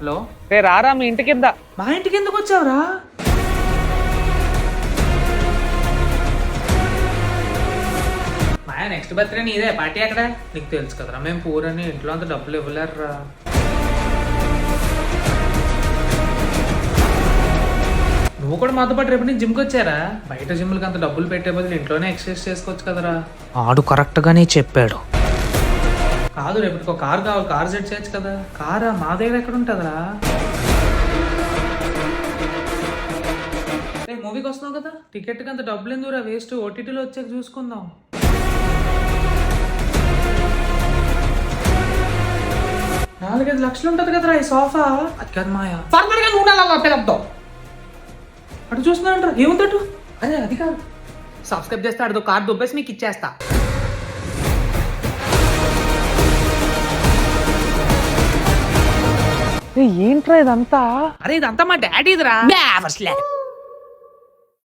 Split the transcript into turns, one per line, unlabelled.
Hello,
రే రారా మీ ఇంటి కింద.
మా ఇంటికి ఎందుకు వచ్చావురా? మాయా నెక్స్ట్ బర్త్డే నీదే, పార్టీ ఎక్కడ? నీకు తెలుసు కదరా మేము పూరని, ఇంట్లో అంత డబ్బులు ఇవ్వలేరురా. నువ్వు కూడా మాతో పాటు రేపు నుంచి జిమ్కి వచ్చారా? బయట జిమ్లకి అంత డబ్బులు పెట్టే బదులు ఇంట్లోనే ఎక్సర్సైజ్ చేసుకోవచ్చు కదరా.
ఆడు కరెక్ట్ గానే చెప్పాడు.
కాదు, రేపటికి ఒక కారు కావాలి, కారు సెట్ చేయొచ్చు కదా. కారా? మా దగ్గర ఎక్కడ ఉంటుందిరా? రేపు మూవీకి వస్తున్నావు కదా, టికెట్కి అంత డబ్బులు ఎందుకురా వేస్ట్, ఓటీటీలో వచ్చాక చూసుకుందాం. 4-5 లక్షలు ఉంటుంది కదరా ఈ సోఫా. అది కాదు మాయా, ఫార్మల్గా నువ్వు అలా పెడతావు. అటు చూస్తున్నా అంటారు, ఏముందటు? అదే అది కాదు, సబ్స్క్రైబ్ చేస్తే అడుగు కార్డు దుబ్బేసి మీకు ఇచ్చేస్తా.
ఏంట్రా ఇదంతా?
అరే ఇదంతా మా డాడీదిరా.